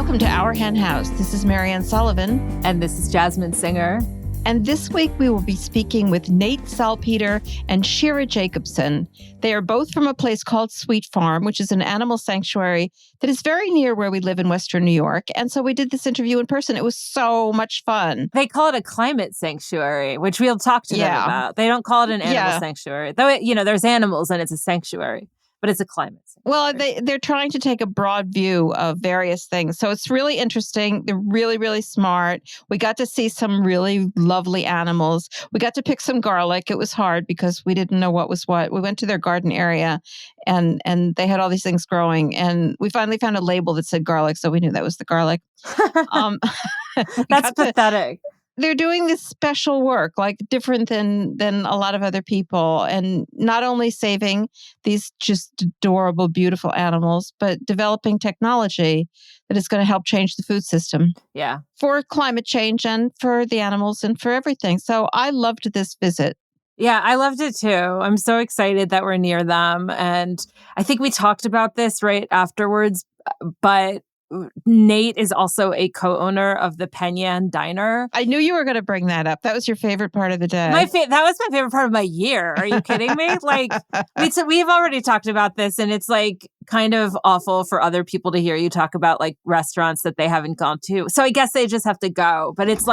Welcome to Our Hen House. This is Marianne Sullivan. And this is Jasmine Singer. And this week we will be speaking with Nate Salpeter and Shira Jacobson. They are both from a place called Sweet Farm, which is an animal sanctuary that is very near where we live in Western New York. And so we did this interview in person. It was so much fun. They call it a climate sanctuary, which we'll talk to them about. They don't call it an animal sanctuary. Though, there's animals and it's a sanctuary, but it's a climate sanctuary. Well, they're trying to take a broad view of various things. So it's really interesting. They're really, really smart. We got to see some really lovely animals. We got to pick some garlic. It was hard because we didn't know what was what. We went to their garden area and they had all these things growing. And we finally found a label that said garlic. So we knew that was the garlic. That's pathetic. They're doing this special work, like different than a lot of other people, and not only saving these just adorable, beautiful animals, but developing technology that is going to help change the food system. Yeah. For climate change and for the animals and for everything. So I loved this visit. Yeah, I loved it too. I'm so excited that we're near them. And I think we talked about this right afterwards, but Nate is also a co-owner of the Penyan Diner. I knew you were going to bring that up. That was your favorite part of the day. That was my favorite part of my year. Are you kidding me? We've already talked about this, and it's kind of awful for other people to hear you talk about restaurants that they haven't gone to. So I guess they just have to go. But it's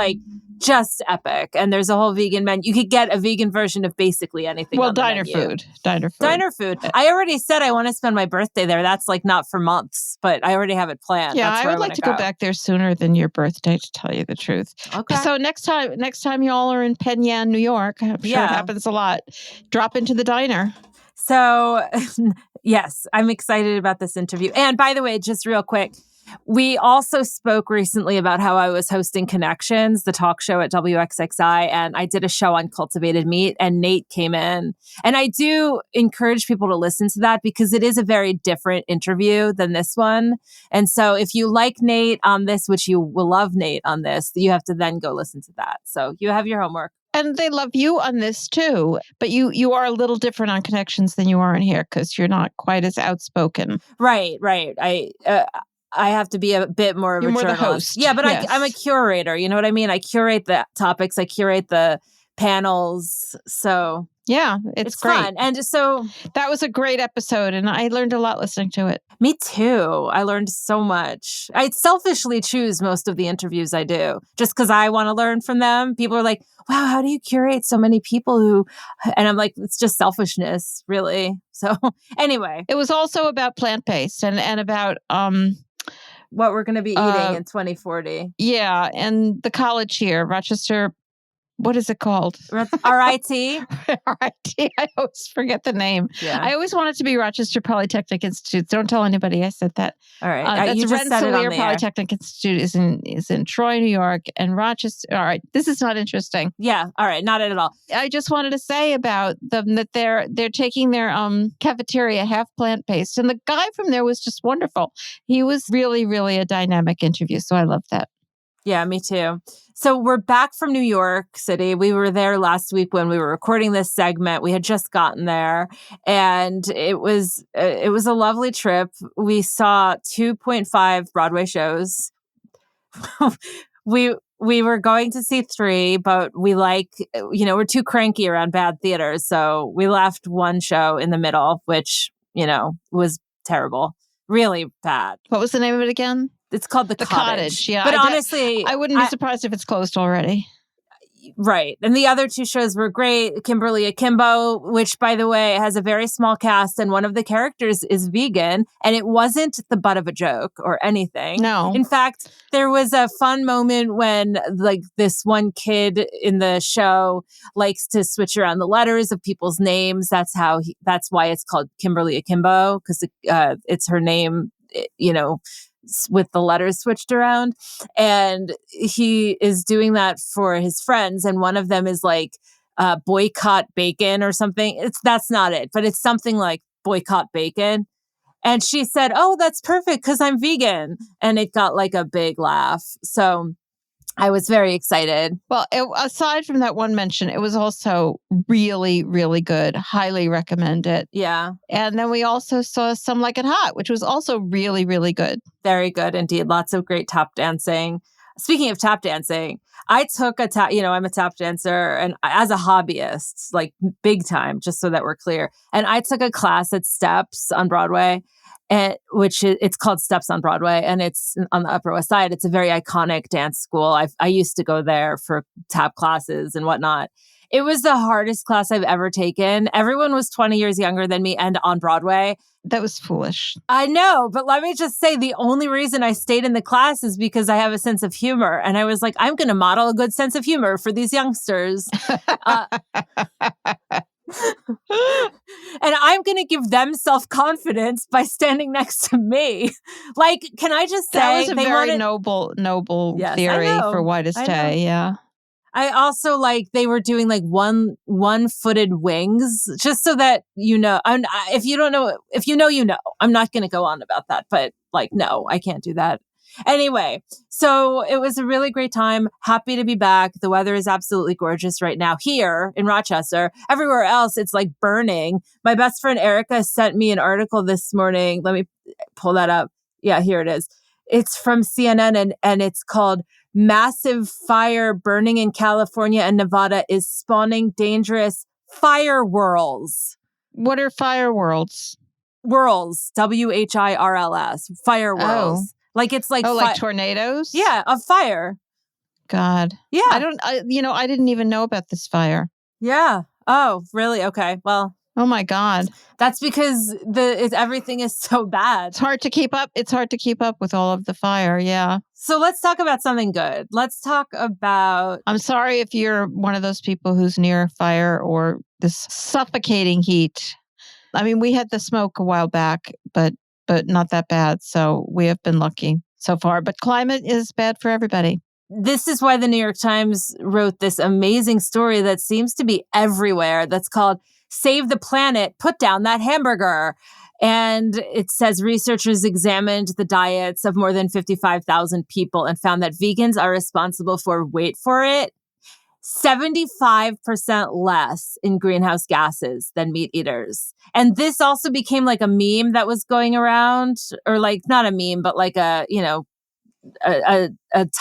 just epic. And there's a whole vegan menu. You could get a vegan version of basically anything. Well, diner food. Diner food. I already said I want to spend my birthday there. That's not for months, but I already have it planned. Yeah, That's I would like to go back there sooner than your birthday, to tell you the truth. Okay. So next time y'all are in Penyan, New York, I'm sure it happens a lot, drop into the diner. So, yes, I'm excited about this interview. And by the way, just real quick, we also spoke recently about how I was hosting Connections, the talk show at WXXI, and I did a show on cultivated meat, and Nate came in. And I do encourage people to listen to that because it is a very different interview than this one. And so if you like Nate on this, which you will love Nate on this, you have to then go listen to that. So you have your homework. And they love you on this too, but you are a little different on Connections than you are in here because you're not quite as outspoken. Right. I have to be a bit more of You're a more journalist. the host. Yeah, but yes. I'm a curator. You know what I mean? I curate the topics. I curate the panels. So yeah, it's great. Fun. And so that was a great episode, and I learned a lot listening to it. Me too. I learned so much. I selfishly choose most of the interviews I do just because I want to learn from them. People are like, wow, how do you curate so many people who, and I'm like, it's just selfishness, really. So anyway. It was also about plant-based and about, what we're going to be eating in 2040. Yeah. And the college here, Rochester, what is it called? RIT? RIT. I always forget the name. Yeah. I always want it to be Rochester Polytechnic Institute. Don't tell anybody I said that. All right. That's you just said it on the Polytechnic Institute is in Troy, New York, and Rochester. All right. This is not interesting. Yeah. All right. Not at all. I just wanted to say about them that they're taking their cafeteria half plant-based. And the guy from there was just wonderful. He was really, really a dynamic interview. So I love that. Yeah, me too. So we're back from New York City. We were there last week when we were recording this segment. We had just gotten there, and it was a lovely trip. We saw 2.5 Broadway shows. We were going to see 3, but we're too cranky around bad theaters, so we left one show in the middle, which was terrible, really bad. What was the name of it again? It's called The Cottage. Yeah, but honestly, I wouldn't be surprised if it's closed already. Right. And the other 2 shows were great. Kimberly Akimbo, which, by the way, has a very small cast, and one of the characters is vegan, and it wasn't the butt of a joke or anything. No. In fact, there was a fun moment when this one kid in the show likes to switch around the letters of people's names. That's why it's called Kimberly Akimbo, because it's her name, with the letters switched around, and he is doing that for his friends, and one of them is boycott bacon or something. That's not it, but it's something like boycott bacon. And she said, oh, that's perfect because I'm vegan, and it got a big laugh. So I was very excited. Well, aside from that one mention, it was also really, really good. Highly recommend it. Yeah. And then we also saw Some Like It Hot, which was also really, really good. Very good indeed. Lots of great tap dancing. Speaking of tap dancing, I took I'm a tap dancer and as a hobbyist, like big time, just so that we're clear. And I took a class at Steps on Broadway, and it's called Steps on Broadway, and it's on the Upper West Side. It's a very iconic dance school. I used to go there for tap classes and whatnot. It was the hardest class I've ever taken. Everyone was 20 years younger than me and on Broadway. That was foolish. I know, but let me just say the only reason I stayed in the class is because I have a sense of humor. And I was like, I'm going to model a good sense of humor for these youngsters. And I'm going to give them self-confidence by standing next to me. Like, can I just say that was a very noble Yes, theory for why to stay. Yeah. I also they were doing like one-footed wings, just so that if you don't know, if you know, I'm not going to go on about that, but no, I can't do that. Anyway, so it was a really great time. Happy to be back. The weather is absolutely gorgeous right now here in Rochester. Everywhere else, it's like burning. My best friend Erica sent me an article this morning. Let me pull that up. Yeah, here it is. It's from CNN and it's called Massive Fire Burning in California and Nevada is Spawning Dangerous Fire Whirls. What are fire worlds? Whirls, WHIRLS, fire whirls. Oh. It's like like tornadoes? Yeah, of fire. God. Yeah. I didn't even know about this fire. Yeah. Oh, really? Okay. Well. Oh my God. That's because everything is so bad. It's hard to keep up. It's hard to keep up with all of the fire. Yeah. So let's talk about something good. Let's talk about... I'm sorry if you're one of those people who's near fire or this suffocating heat. I mean, we had the smoke a while back, but not that bad. So we have been lucky so far. But climate is bad for everybody. This is why the New York Times wrote this amazing story that seems to be everywhere that's called Save the Planet, Put Down That Hamburger. And it says researchers examined the diets of more than 55,000 people and found that vegans are responsible for, wait for it, 75% less in greenhouse gases than meat eaters. And this also became like a meme that was going around, or not a meme, but a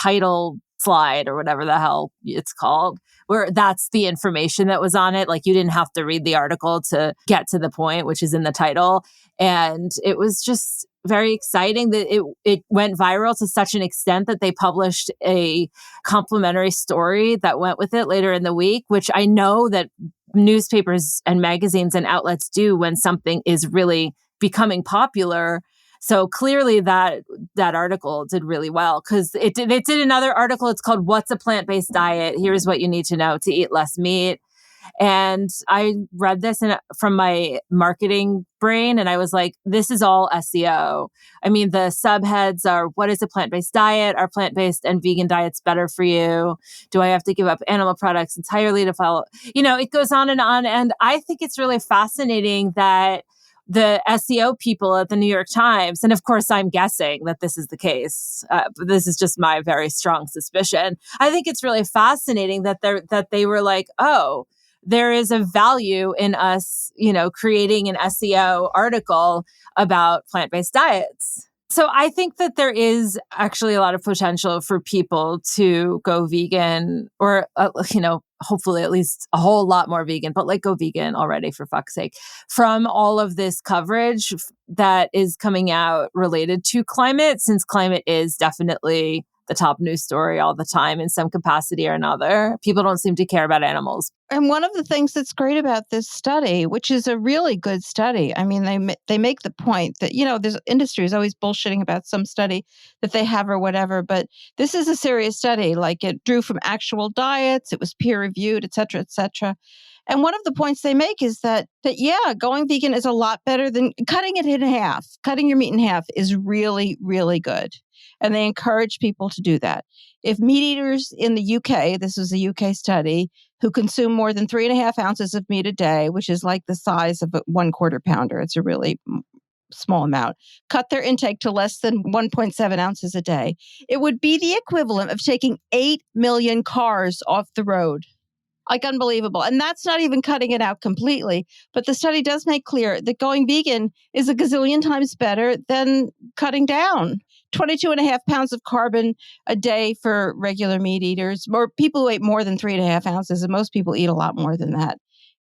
title slide or whatever the hell it's called, where that's the information that was on it. You didn't have to read the article to get to the point, which is in the title. And it was just very exciting that it went viral to such an extent that they published a complimentary story that went with it later in the week, which I know that newspapers and magazines and outlets do when something is really becoming popular. So clearly that article did really well because it did another article. It's called What's a Plant-Based Diet? Here's what you need to know to eat less meat. And I read this from my marketing brain and I was like, this is all SEO. I mean, the subheads are, what is a plant-based diet? Are plant-based and vegan diets better for you? Do I have to give up animal products entirely to follow? It goes on. And I think it's really fascinating that the SEO people at the New York Times, and of course, I'm guessing that this is the case, but this is just my very strong suspicion. I think it's really fascinating that they were like, oh, there is a value in us, creating an SEO article about plant-based diets. So I think that there is actually a lot of potential for people to go vegan or, hopefully at least a whole lot more vegan, but go vegan already for fuck's sake, from all of this coverage that is coming out related to climate, since climate is definitely the top news story all the time in some capacity or another. People don't seem to care about animals. And one of the things that's great about this study, which is a really good study, I mean, they make the point that, there's industry is always bullshitting about some study that they have or whatever, but this is a serious study. It drew from actual diets, it was peer reviewed, et cetera, et cetera. And one of the points they make is that going vegan is a lot better than cutting it in half. Cutting your meat in half is really, really good. And they encourage people to do that. If meat eaters in the UK, this was a UK study, who consume more than 3.5 ounces of meat a day, which is like the size of a 1/4 pounder. It's a really small amount, cut their intake to less than 1.7 ounces a day, it would be the equivalent of taking 8 million cars off the road. Like, unbelievable. And that's not even cutting it out completely. But the study does make clear that going vegan is a gazillion times better than cutting down. 22 and a half pounds of carbon a day for regular meat eaters, or people who eat more than 3.5 ounces, and most people eat a lot more than that.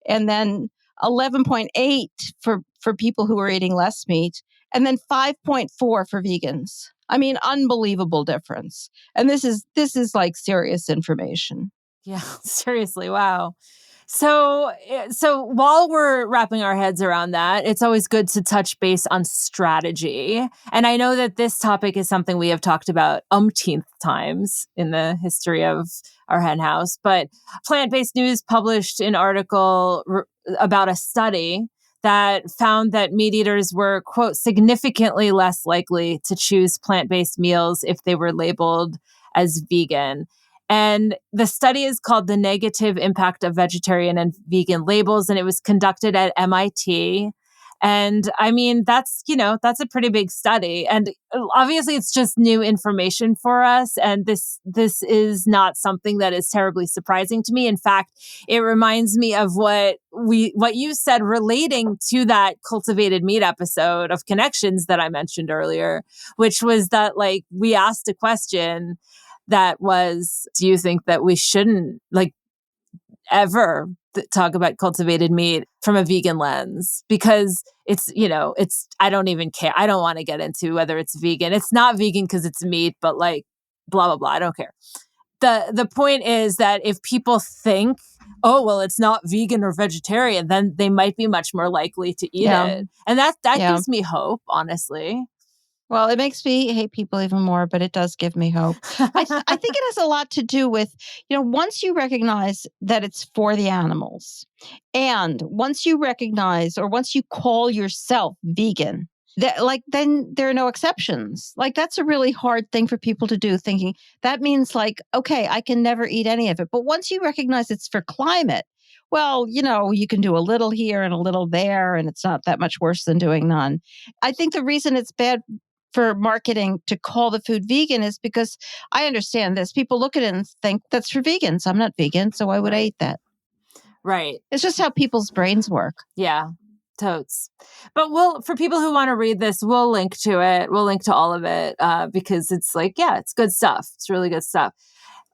And then 11.8 for people who are eating less meat, and then 5.4 for vegans. I mean, unbelievable difference. And this is like serious information. Yeah, seriously. Wow. So while we're wrapping our heads around that, it's always good to touch base on strategy. And I know that this topic is something we have talked about umpteenth times in the history of our hen house, but Plant-Based News published an article about a study that found that meat eaters were, quote, significantly less likely to choose plant-based meals if they were labeled as vegan. And the study is called The Negative Impact of Vegetarian and Vegan Labels, and it was conducted at MIT. And I mean, that's a pretty big study. And obviously it's just new information for us. And this is not something that is terribly surprising to me. In fact, it reminds me of what you said relating to that cultivated meat episode of Connections that I mentioned earlier, which was that, like, we asked a question that was, do you think that we shouldn't ever talk about cultivated meat from a vegan lens? Because it's, I don't even care. I don't want to get into whether it's vegan. It's not vegan because it's meat, but like blah, blah, blah. I don't care. The point is that if people think, oh, well, it's not vegan or vegetarian, then they might be much more likely to eat it. And that gives me hope, honestly. Well, it makes me hate people even more, but it does give me hope. I think it has a lot to do with, once you recognize that it's for the animals, and once you recognize, or once you call yourself vegan, then there are no exceptions. Like, that's a really hard thing for people to do, thinking that means okay, I can never eat any of it. But once you recognize it's for climate, well, you can do a little here and a little there, and it's not that much worse than doing none. I think the reason it's bad for marketing to call the food vegan is because I understand this. People look at it and think that's for vegans. I'm not vegan, so why would I eat that? Right. It's just how people's brains work. Yeah, totes. But for people who want to read this, we'll link to it. We'll link to all of it because it's it's good stuff. It's really good stuff.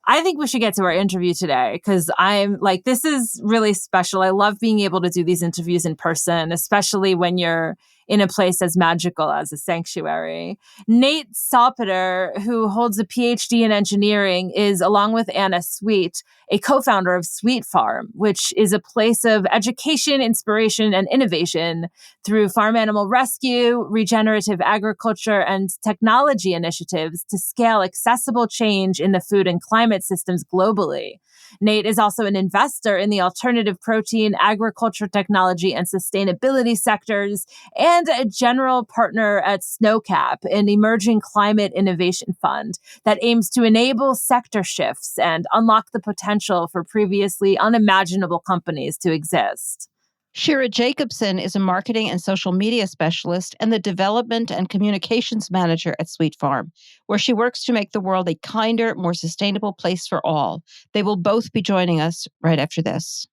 I think we should get to our interview today because I'm this is really special. I love being able to do these interviews in person, especially when you're in a place as magical as a sanctuary. Nate Salpeter, who holds a Ph.D. in engineering, is, along with Anna Sweet, a co-founder of Sweet Farm, which is a place of education, inspiration, and innovation through farm animal rescue, regenerative agriculture, and technology initiatives to scale accessible change in the food and climate systems globally. Nate is also an investor in the alternative protein, agriculture technology, and sustainability sectors, and a general partner at SNØCAP, an emerging climate innovation fund that aims to enable sector shifts and unlock the potential for previously unimaginable companies to exist. Shira Jacobson is a marketing and social media specialist and the development and communications manager at Sweet Farm, where she works to make the world a kinder, more sustainable place for all. They will both be joining us right after this.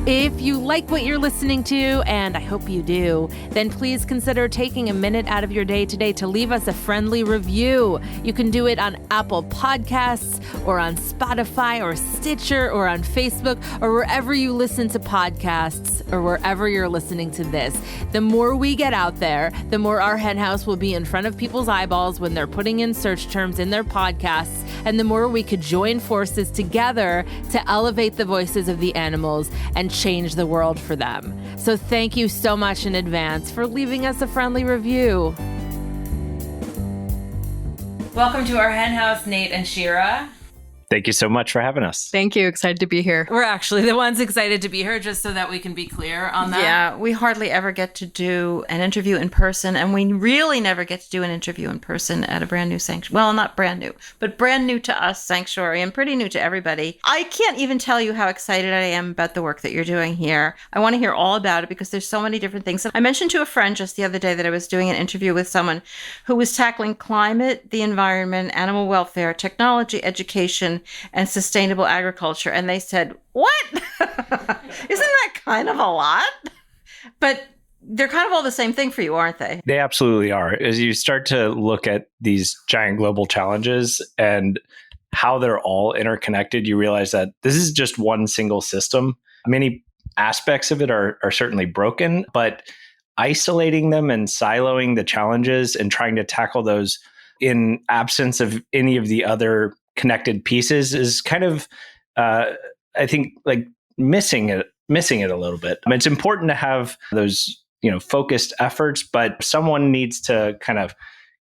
If you like what you're listening to, and I hope you do, then please consider taking a minute out of your day today to leave us a friendly review. You can do it on Apple Podcasts or on Spotify or Stitcher or on Facebook or wherever you listen to podcasts or wherever you're listening to this. The more we get out there, the more our hen house will be in front of people's eyeballs when they're putting in search terms in their podcasts, and the more we could join forces together to elevate the voices of the animals and change the world for them. So thank you so much in advance for leaving us a friendly review. Welcome to our hen house, Nate and Shira. Thank you so much for having us. Thank you. Excited to be here. We're actually the ones excited to be here, just so that we can be clear on that. Yeah, we hardly ever get to do an interview in person, and we really never get to do an interview in person at a brand new sanctuary. Well, not brand new, but brand new to us sanctuary and pretty new to everybody. I can't even tell you how excited I am about the work that you're doing here. I want to hear all about it because there's so many different things. I mentioned to a friend just the other day that I was doing an interview with someone who was tackling climate, the environment, animal welfare, technology, education, and sustainable agriculture. And they said, what? Isn't that kind of a lot? But they're kind of all the same thing for you, aren't they? They absolutely are. As you start to look at these giant global challenges and how they're all interconnected, you realize that this is just one single system. Many aspects of it are certainly broken, but isolating them and siloing the challenges and trying to tackle those in absence of any of the other connected pieces is kind of, I think, like missing it a little bit. It's important to have those, focused efforts, but someone needs to kind of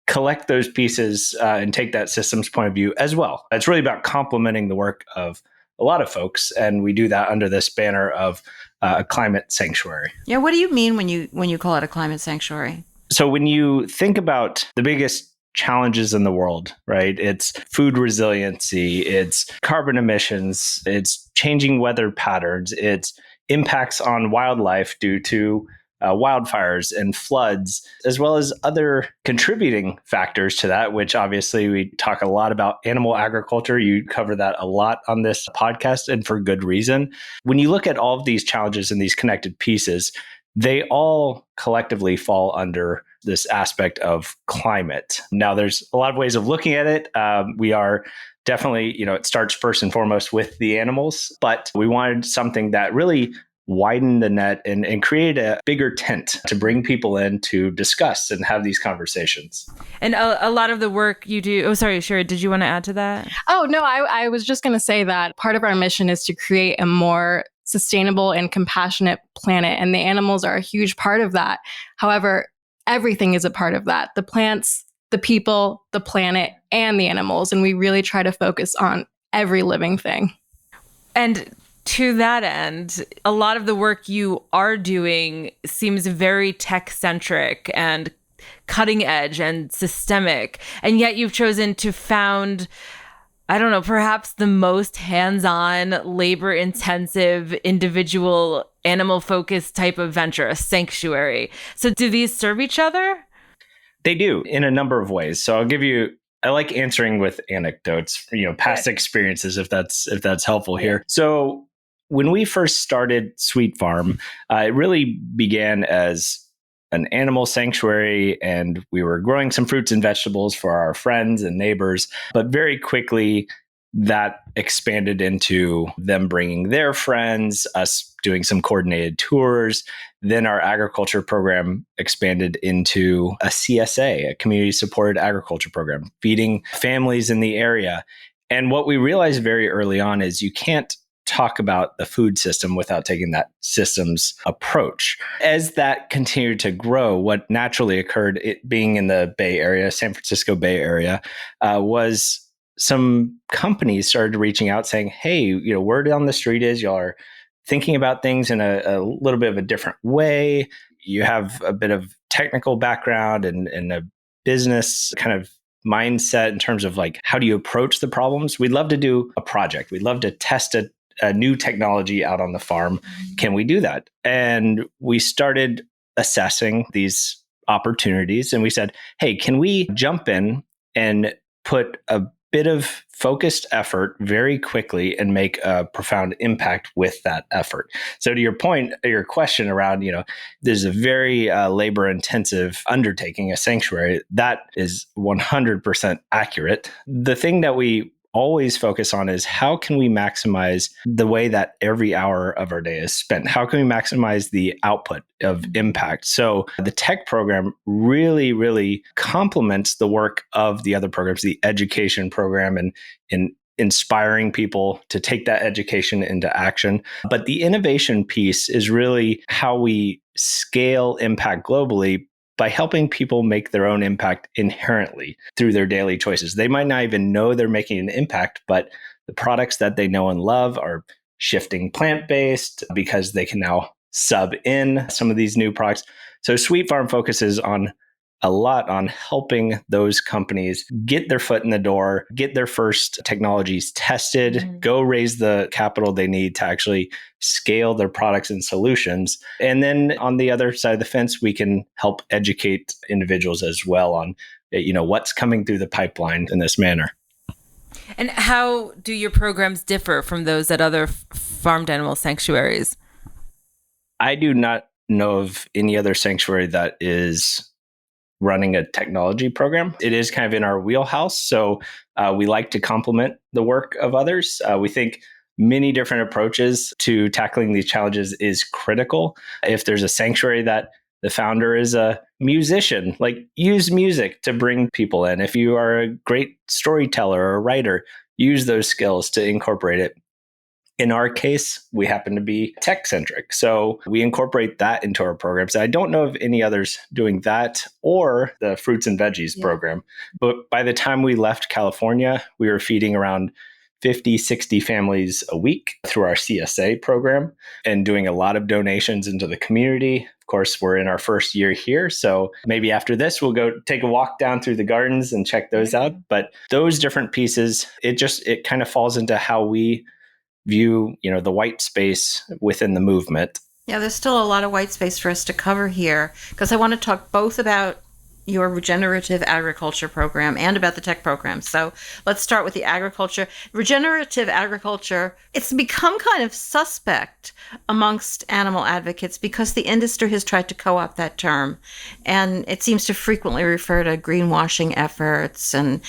collect those pieces and take that systems point of view as well. It's really about complementing the work of a lot of folks, and we do that under this banner of a climate sanctuary. Yeah, what do you mean when you call it a climate sanctuary? So when you think about the biggest challenges in the world, right? It's food resiliency, it's carbon emissions, it's changing weather patterns, it's impacts on wildlife due to wildfires and floods, as well as other contributing factors to that, which obviously we talk a lot about animal agriculture. You cover that a lot on this podcast, and for good reason. When you look at all of these challenges and these connected pieces, they all collectively fall under this aspect of climate. Now, there's a lot of ways of looking at it. We are definitely, it starts first and foremost with the animals, but we wanted something that really widened the net and create a bigger tent to bring people in to discuss and have these conversations. And a lot of the work you do, oh, sorry, Shira, did you want to add to that? Oh, no, I was just going to say that part of our mission is to create a more sustainable and compassionate planet, and the animals are a huge part of that. However, everything is a part of that. The plants, the people, the planet, and the animals. And we really try to focus on every living thing. And to that end, a lot of the work you are doing seems very tech-centric and cutting edge and systemic. And yet you've chosen to found, I don't know, perhaps the most hands-on, labor-intensive, individual, animal-focused type of venture, a sanctuary. So do these serve each other? They do in a number of ways. So I like answering with anecdotes, past experiences, if that's helpful here. So when we first started Sweet Farm, it really began as an animal sanctuary, and we were growing some fruits and vegetables for our friends and neighbors. But very quickly, that expanded into them bringing their friends, us doing some coordinated tours. Then our agriculture program expanded into a CSA, a community supported agriculture program, feeding families in the area. And what we realized very early on is you can't talk about the food system without taking that systems approach. As that continued to grow, what naturally occurred, it being in the Bay Area, San Francisco Bay Area, was some companies started reaching out saying, hey, word on the street is y'all are thinking about things in a little bit of a different way. You have a bit of technical background and a business kind of mindset in terms of like, how do you approach the problems? We'd love to do a project. We'd love to test a new technology out on the farm. Can we do that? And we started assessing these opportunities, and we said, hey, can we jump in and put a bit of focused effort very quickly and make a profound impact with that effort? So to your point, your question around, there's a very labor intensive undertaking, a sanctuary, that is 100% accurate. The thing that we always focus on is how can we maximize the way that every hour of our day is spent? How can we maximize the output of impact? So the tech program really, really complements the work of the other programs, the education program, and in inspiring people to take that education into action. But the innovation piece is really how we scale impact globally by helping people make their own impact inherently through their daily choices. They might not even know they're making an impact, but The products that they know and love are shifting plant-based because they can now sub in some of these new products. So Sweet Farm focuses a lot on helping those companies get their foot in the door, get their first technologies tested, go raise the capital they need to actually scale their products and solutions. And then on the other side of the fence, we can help educate individuals as well on, what's coming through the pipeline in this manner. And how do your programs differ from those at other farmed animal sanctuaries? I do not know of any other sanctuary that is running a technology program. It is kind of in our wheelhouse. So we like to complement the work of others. We think many different approaches to tackling these challenges is critical. If there's a sanctuary that the founder is a musician, use music to bring people in. If you are a great storyteller or writer, use those skills to incorporate it. In our case, we happen to be tech-centric. So we incorporate that into our programs. I don't know of any others doing that or the fruits and veggies program. But by the time we left California, we were feeding around 50, 60 families a week through our CSA program and doing a lot of donations into the community. Of course, we're in our first year here. So maybe after this, we'll go take a walk down through the gardens and check those out. But those different pieces, it kind of falls into how we view, the white space within the movement. Yeah, there's still a lot of white space for us to cover here because I want to talk both about your regenerative agriculture program and about the tech program. So let's start with the agriculture. Regenerative agriculture, it's become kind of suspect amongst animal advocates because the industry has tried to co-opt that term. And it seems to frequently refer to greenwashing efforts and,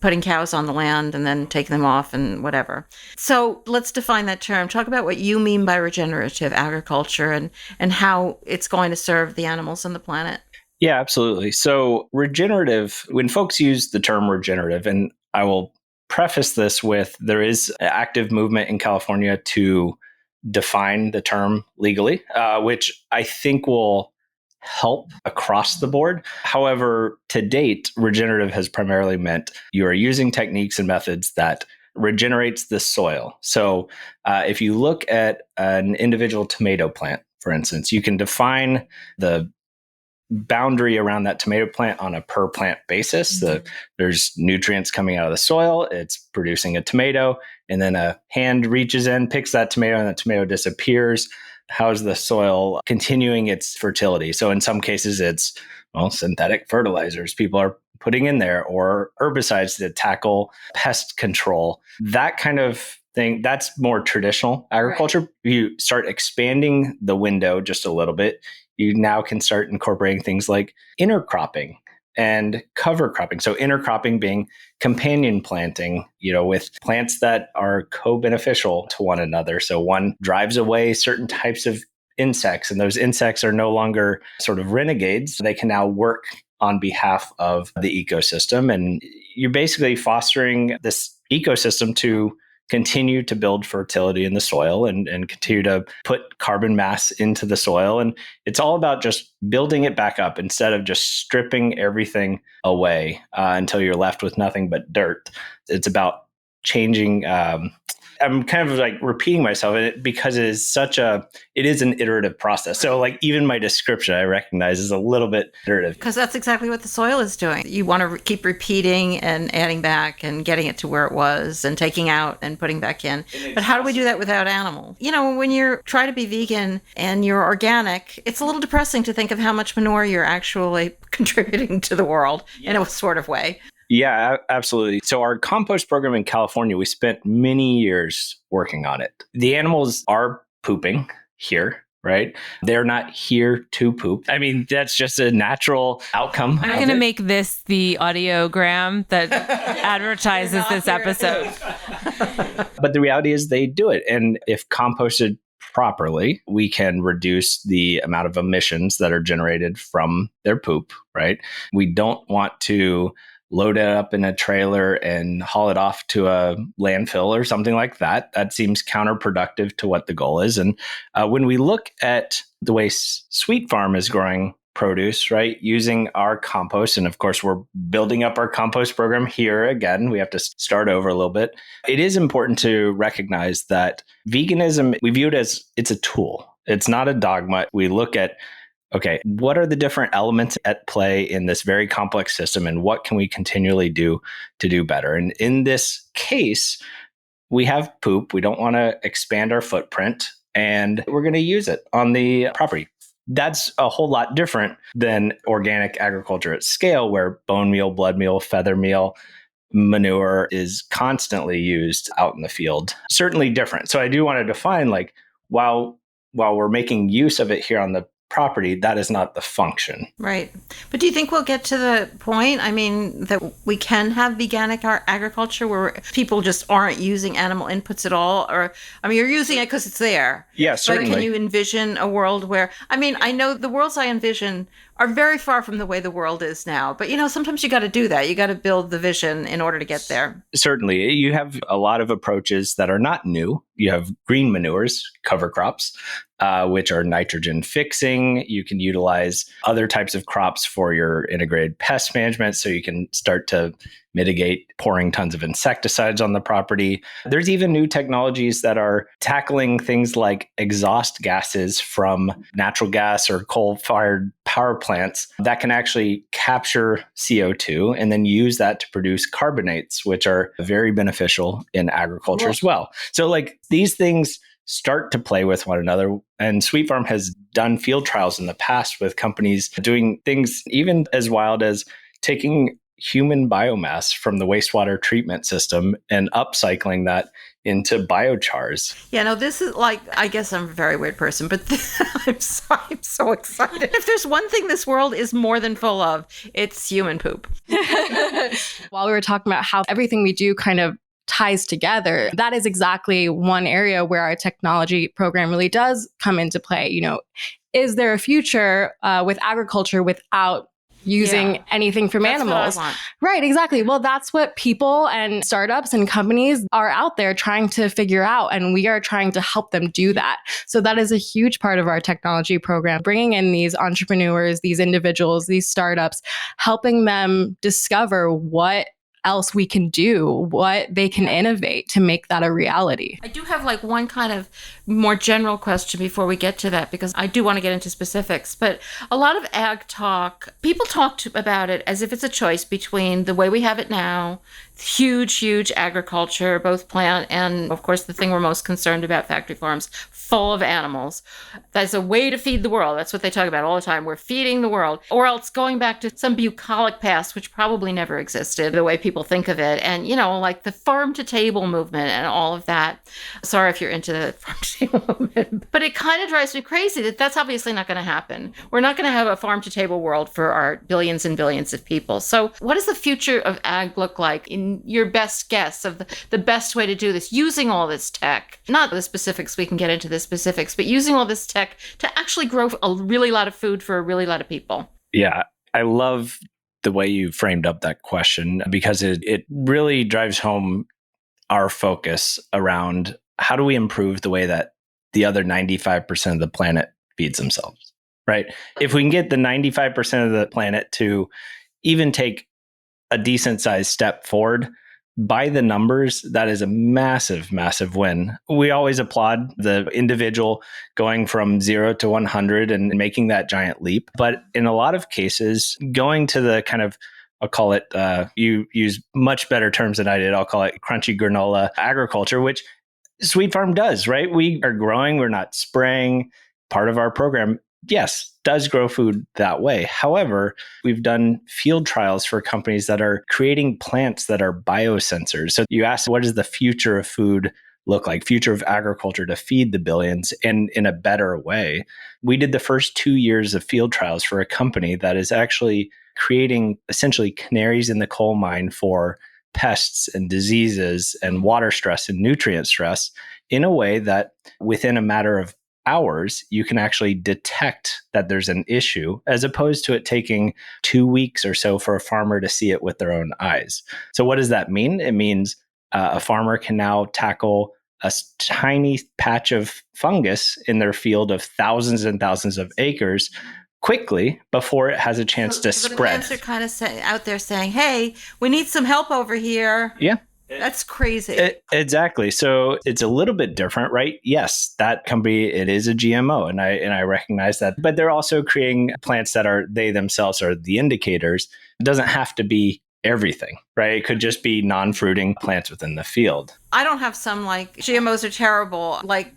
putting cows on the land and then taking them off and whatever. So let's define that term. Talk about what you mean by regenerative agriculture and how it's going to serve the animals and the planet. Yeah, absolutely. So regenerative, when folks use the term regenerative, and I will preface this with there is an active movement in California to define the term legally, which I think will help across the board. However, to date, regenerative has primarily meant you are using techniques and methods that regenerates the soil. So if you look at an individual tomato plant, for instance, you can define the boundary around that tomato plant on a per plant basis. There's nutrients coming out of the soil, it's producing a tomato, and then a hand reaches in, picks that tomato, and that tomato disappears. How's the soil continuing its fertility? So in some cases, it's synthetic fertilizers people are putting in there or herbicides to tackle pest control. That kind of thing, that's more traditional agriculture. Right. You start expanding the window just a little bit. You now can start incorporating things like intercropping and cover cropping. So intercropping being companion planting, with plants that are co-beneficial to one another. So one drives away certain types of insects, and those insects are no longer sort of renegades. They can now work on behalf of the ecosystem. And you're basically fostering this ecosystem to continue to build fertility in the soil and continue to put carbon mass into the soil. And it's all about just building it back up instead of just stripping everything away until you're left with nothing but dirt. It's about changing. I'm kind of repeating myself because it is an iterative process. So even my description, I recognize is a little bit iterative. Because that's exactly what the soil is doing. You want to keep repeating and adding back and getting it to where it was and taking out and putting back in. But how do we do that without animals? When you're trying to be vegan and you're organic, it's a little depressing to think of how much manure you're actually contributing to the world in a sort of way. Yeah, absolutely. So our compost program in California, we spent many years working on it. The animals are pooping here, right? They're not here to poop. I mean, that's just a natural outcome. I'm going to make this the audiogram that advertises this episode. But the reality is they do it. And if composted properly, we can reduce the amount of emissions that are generated from their poop, right? We don't want to load it up in a trailer and haul it off to a landfill or something like that. That seems counterproductive to what the goal is. And when we look at the way Sweet Farm is growing produce, right? Using our compost. And of course, we're building up our compost program here again. We have to start over a little bit. It is important to recognize that veganism, we view it as it's a tool. It's not a dogma. We look at, okay, what are the different elements at play in this very complex system, and what can we continually do to do better? And in this case, we have poop. We don't want to expand our footprint, and we're going to use it on the property. That's a whole lot different than organic agriculture at scale, where bone meal, blood meal, feather meal, manure is constantly used out in the field. Certainly different. So I do want to define, like, while we're making use of it here on the property, that is not the function. Right. But do you think we'll get to the point, I mean, that we can have veganic agriculture where people just aren't using animal inputs at all? Or, I mean, you're using it because it's there. Yeah, certainly. But can you envision a world where, I mean, I know the worlds I envision are very far from the way the world is now. But, you know, sometimes you got to do that. You got to build the vision in order to get there. Certainly. You have a lot of approaches that are not new. You have green manures, cover crops, which are nitrogen fixing. You can utilize other types of crops for your integrated pest management, so you can start to mitigate pouring tons of insecticides on the property. There's even new technologies that are tackling things like exhaust gases from natural gas or coal-fired power plants that can actually capture CO2 and then use that to produce carbonates, which are very beneficial in agriculture as well. So like these things start to play with one another. And Sweet Farm has done field trials in the past with companies doing things even as wild as taking human biomass from the wastewater treatment system and upcycling that into biochars. Yeah, no, this is like, I guess I'm a very weird person, but I'm so excited. If there's one thing this world is more than full of, it's human poop. While we were talking about how everything we do kind of ties together, that is exactly one area where our technology program really does come into play. You know, is there a future with agriculture without using anything from animals? Right, exactly. Well, that's what people and startups and companies are out there trying to figure out, and we are trying to help them do that. So that is a huge part of our technology program, bringing in these entrepreneurs, these individuals, these startups, helping them discover what else we can do, what they can innovate to make that a reality. I do have like one kind of more general question before we get to that, because I do want to get into specifics. But a lot of ag talk, people talk about it as if it's a choice between the way we have it now, huge agriculture, both plant and, of course, the thing we're most concerned about, factory farms, full of animals. That's a way to feed the world. That's what they talk about all the time. We're feeding the world. Or else going back to some bucolic past, which probably never existed, the way people think of it. And, you know, like the farm to table movement and all of that. Sorry if you're into the farm to table movement. But it kind of drives me crazy that that's obviously not going to happen. We're not going to have a farm to table world for our billions and billions of people. So what does the future of ag look like in your best guess of the best way to do this, using all this tech? Not the specifics, we can get into the specifics, but using all this tech to actually grow a really lot of food for a really lot of people. Yeah, I love the way you framed up that question, because it really drives home our focus around how do we improve the way that the other 95% of the planet feeds themselves, right? If we can get the 95% of the planet to even take a decent sized step forward by the numbers, that is a massive win. We always applaud the individual going from 0 to 100 and making that giant leap. But in a lot of cases, going to the kind of, I'll call it, you use much better terms than I did, I'll call it crunchy granola agriculture, which Sweet Farm does, right? We are growing, we're not spraying. Part of our program, yes, does grow food that way. However, we've done field trials for companies that are creating plants that are biosensors. So you asked, what does the future of food look like, future of agriculture to feed the billions and in a better way? We did the first 2 years of field trials for a company that is actually creating essentially canaries in the coal mine for pests and diseases and water stress and nutrient stress in a way that within a matter of hours, you can actually detect that there's an issue, as opposed to it taking 2 weeks or so for a farmer to see it with their own eyes. So what does that mean? It means a farmer can now tackle a tiny patch of fungus in their field of thousands and thousands of acres quickly before it has a chance to So the spread. plants are kind of out there saying, hey, we need some help over here. Yeah. That's crazy. Exactly. So it's a little bit different, right? Yes, that company, it is a GMO, and I recognize that. But they're also creating plants that are, they themselves are the indicators. It doesn't have to be everything, right? It could just be non-fruiting plants within the field. I don't have some like GMOs are terrible. Like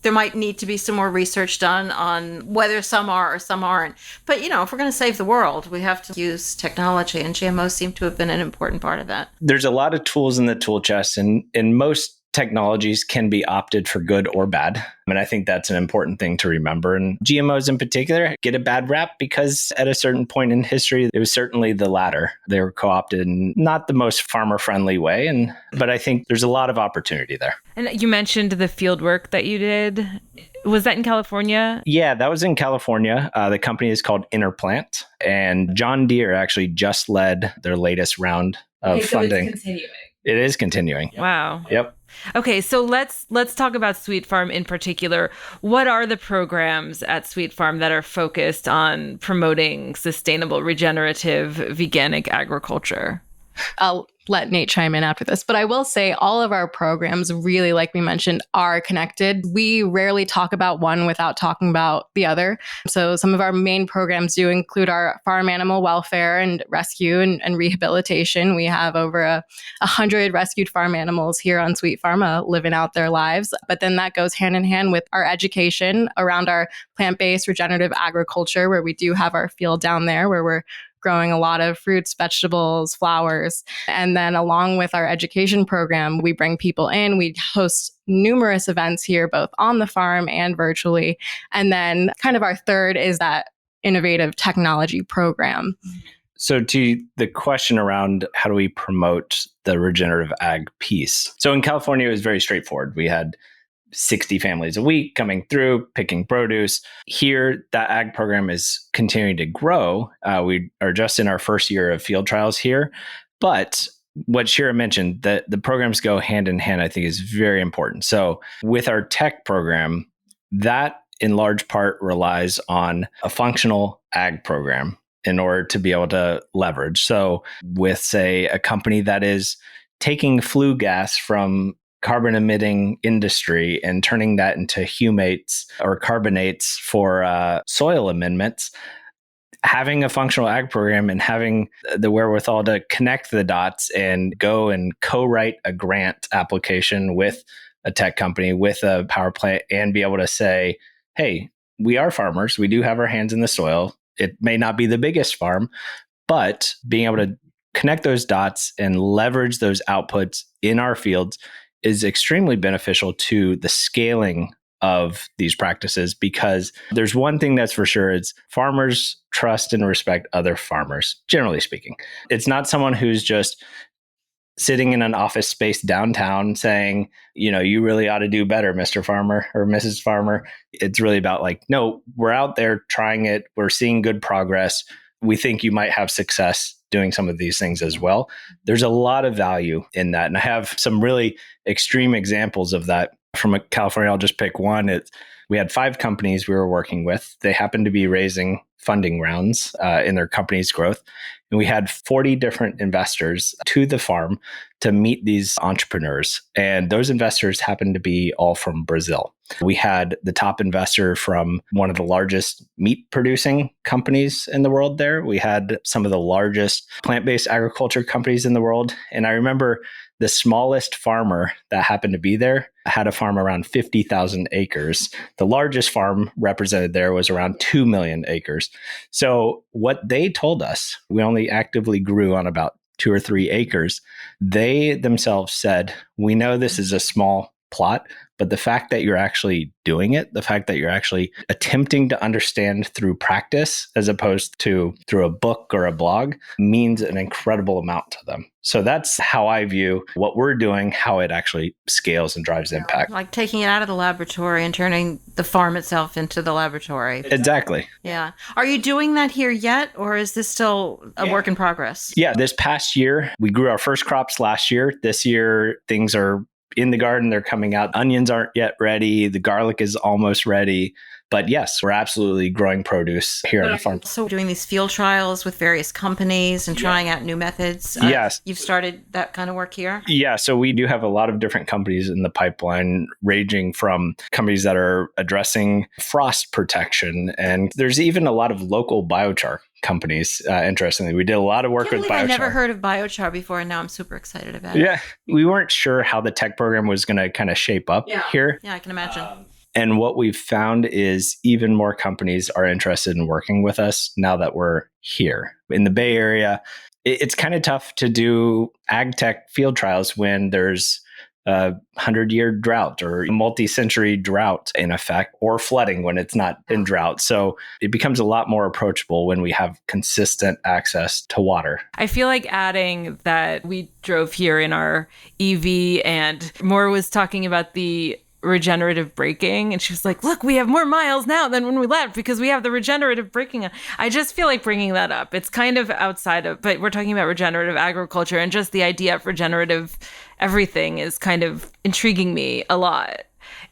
there might need to be some more research done on whether some are or some aren't. But, if we're going to save the world, we have to use technology, and GMOs seem to have been an important part of that. There's a lot of tools in the tool chest, and most technologies can be opted for good or bad. And I think that's an important thing to remember. And GMOs in particular get a bad rap because at a certain point in history, it was certainly the latter. They were co-opted in not the most farmer-friendly way. But I think there's a lot of opportunity there. And you mentioned the field work that you did. Was that in California? Yeah, that was in California. The company is called Interplant. And John Deere actually just led their latest round of funding. It's continuing. It is continuing. Wow. Yep. Okay, so let's talk about Sweet Farm in particular. What are the programs at Sweet Farm that are focused on promoting sustainable, regenerative, veganic agriculture? I'll let Nate chime in after this, but I will say all of our programs really, like we mentioned, are connected. We rarely talk about one without talking about the other. So some of our main programs do include our farm animal welfare and rescue and rehabilitation. We have over 100 rescued farm animals here on Sweet Farm living out their lives. But then that goes hand in hand with our education around our plant-based regenerative agriculture, where we do have our field down there where we're growing a lot of fruits, vegetables, flowers. And then along with our education program, we bring people in. We host numerous events here, both on the farm and virtually. And then kind of our third is that innovative technology program. So to the question around how do we promote the regenerative ag piece? So in California, it was very straightforward. We had 60 families a week coming through, picking produce. Here, that ag program is continuing to grow. We are just in our first year of field trials here. But what Shira mentioned, that the programs go hand in hand, I think is very important. So with our tech program, that in large part relies on a functional ag program in order to be able to leverage. So with, say, a company that is taking flue gas from carbon emitting industry and turning that into humates or carbonates for soil amendments, having a functional ag program and having the wherewithal to connect the dots and go and co-write a grant application with a tech company, with a power plant, and be able to say, hey, we are farmers. We do have our hands in the soil. It may not be the biggest farm, but being able to connect those dots and leverage those outputs in our fields is extremely beneficial to the scaling of these practices, because there's one thing that's for sure, it's farmers trust and respect other farmers, generally speaking. It's not someone who's just sitting in an office space downtown saying, you really ought to do better, Mr. Farmer or Mrs. Farmer. It's really about like, no, we're out there trying it. We're seeing good progress. We think you might have success doing some of these things as well. There's a lot of value in that. And I have some really extreme examples of that from California. I'll just pick one. We had 5 companies we were working with. They happened to be raising funding rounds in their company's growth. And we had 40 different investors to the farm to meet these entrepreneurs. And those investors happened to be all from Brazil. We had the top investor from one of the largest meat producing companies in the world there. We had some of the largest plant-based agriculture companies in the world. And I remember the smallest farmer that happened to be there had a farm around 50,000 acres. The largest farm represented there was around 2 million acres. So what they told us, we only actively grew on about 2 or 3 acres. They themselves said, we know this is a small plot, but the fact that you're actually doing it, the fact that you're actually attempting to understand through practice as opposed to through a book or a blog means an incredible amount to them. So that's how I view what we're doing, how it actually scales and drives impact. Like taking it out of the laboratory and turning the farm itself into the laboratory. Exactly. Yeah. Are you doing that here yet, or is this still a work in progress? Yeah. This past year, we grew our first crops last year. This year, things are in the garden, they're coming out. Onions aren't yet ready. The garlic is almost ready. But yes, we're absolutely growing produce here on the farm. So doing these field trials with various companies and trying out new methods. Yes. You've started that kind of work here? Yeah. So we do have a lot of different companies in the pipeline, ranging from companies that are addressing frost protection. And there's even a lot of local biochar companies. Interestingly, we did a lot of work with biochar. I never heard of biochar before, and now I'm super excited about it. Yeah. We weren't sure how the tech program was going to kind of shape up here. Yeah, I can imagine. And what we've found is even more companies are interested in working with us now that we're here. In the Bay Area, it's kind of tough to do ag tech field trials when there's a 100-year drought or multi-century drought in effect, or flooding when it's not in drought. So it becomes a lot more approachable when we have consistent access to water. I feel like adding that we drove here in our EV, and Maura was talking about the regenerative braking, and she was like, look, we have more miles now than when we left because we have the regenerative braking. I just feel like bringing that up. It's kind of outside of, but we're talking about regenerative agriculture, and just the idea of regenerative everything is kind of intriguing me a lot.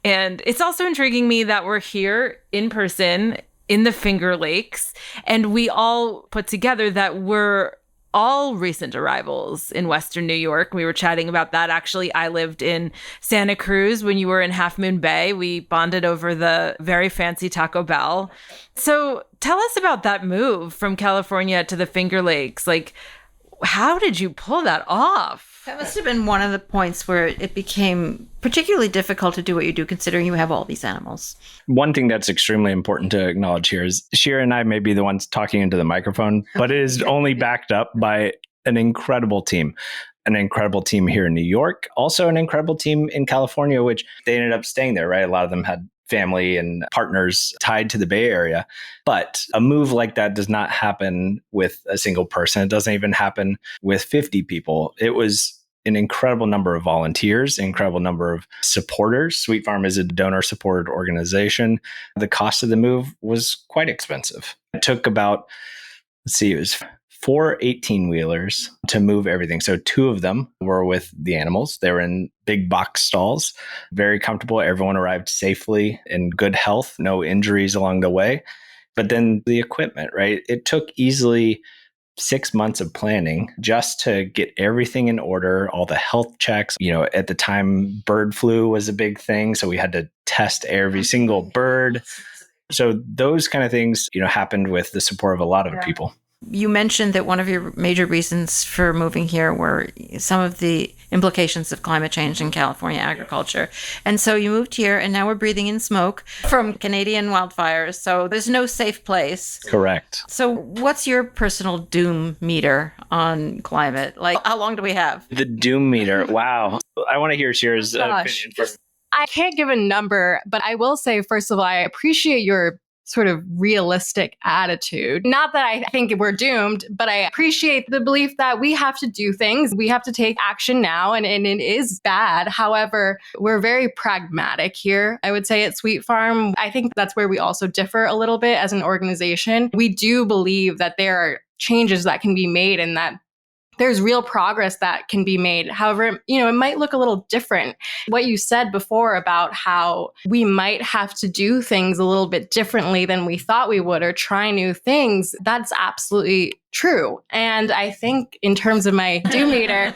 And it's also intriguing me that we're here in person in the Finger Lakes, and we all put together that we're all recent arrivals in Western New York. We were chatting about that. Actually, I lived in Santa Cruz when you were in Half Moon Bay. We bonded over the very fancy Taco Bell. So tell us about that move from California to the Finger Lakes. Like, how did you pull that off? That must have been one of the points where it became particularly difficult to do what you do, considering you have all these animals. One thing that's extremely important to acknowledge here is Shira and I may be the ones talking into the microphone, but it is only backed up by an incredible team. An incredible team here in New York, also an incredible team in California, which they ended up staying there, right? A lot of them had family and partners tied to the Bay Area. But a move like that does not happen with a single person. It doesn't even happen with 50 people. It was an incredible number of volunteers, incredible number of supporters. Sweet Farm is a donor-supported organization. The cost of the move was quite expensive. It took about, it was 4 18-wheelers to move everything. So 2 of them were with the animals. They were in big box stalls, very comfortable. Everyone arrived safely in good health, no injuries along the way. But then the equipment, right? It took easily 6 months of planning just to get everything in order, all the health checks. At the time, bird flu was a big thing. So we had to test every single bird. So those kind of things, happened with the support of a lot of people. You mentioned that one of your major reasons for moving here were some of the implications of climate change in California agriculture. And so you moved here, and now we're breathing in smoke from Canadian wildfires. So there's no safe place. Correct. So what's your personal doom meter on climate? Like, how long do we have? The doom meter. Wow. I want to hear Shira's opinion first. I can't give a number, but I will say, first of all, I appreciate your sort of realistic attitude. Not that I think we're doomed, but I appreciate the belief that we have to do things. We have to take action now, and it is bad. However, we're very pragmatic here, I would say, at Sweet Farm. I think that's where we also differ a little bit as an organization. We do believe that there are changes that can be made and that there's real progress that can be made. However, it might look a little different. What you said before about how we might have to do things a little bit differently than we thought we would, or try new things, that's absolutely true. And I think in terms of my doom meter,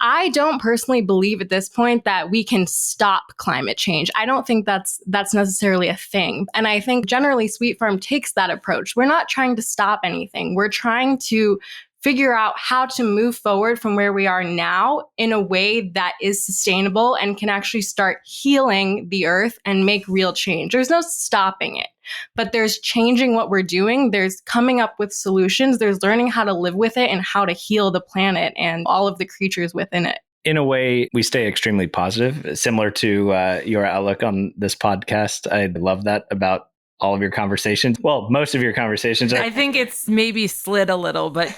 I don't personally believe at this point that we can stop climate change. I don't think that's necessarily a thing. And I think generally Sweet Farm takes that approach. We're not trying to stop anything. We're trying to figure out how to move forward from where we are now in a way that is sustainable and can actually start healing the earth and make real change. There's no stopping it, but there's changing what we're doing. There's coming up with solutions. There's learning how to live with it and how to heal the planet and all of the creatures within it. In a way, we stay extremely positive, similar to your outlook on this podcast. I love that about all of your conversations. Well, most of your conversations are. I think it's maybe slid a little, but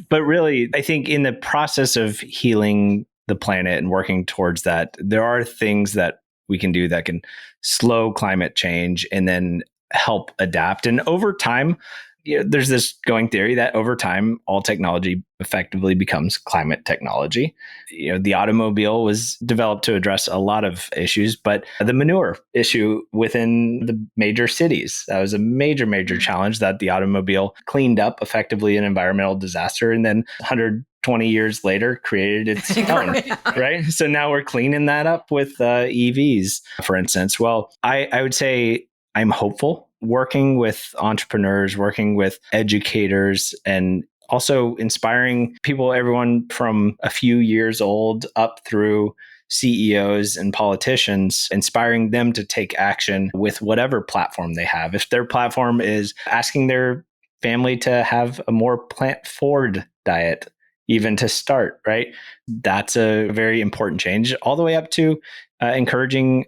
But really, I think in the process of healing the planet and working towards that, there are things that we can do that can slow climate change and then help adapt. And over time, there's this going theory that over time, all technology effectively becomes climate technology. The automobile was developed to address a lot of issues, but the manure issue within the major cities, that was a major challenge that the automobile cleaned up, effectively an environmental disaster. And then 120 years later created its own, right? So now we're cleaning that up with EVs, for instance. Well, I would say I'm hopeful working with entrepreneurs, working with educators, and also inspiring people, everyone from a few years old up through CEOs and politicians, inspiring them to take action with whatever platform they have. If their platform is asking their family to have a more plant-forward diet, even to start, right? That's a very important change, all the way up to encouraging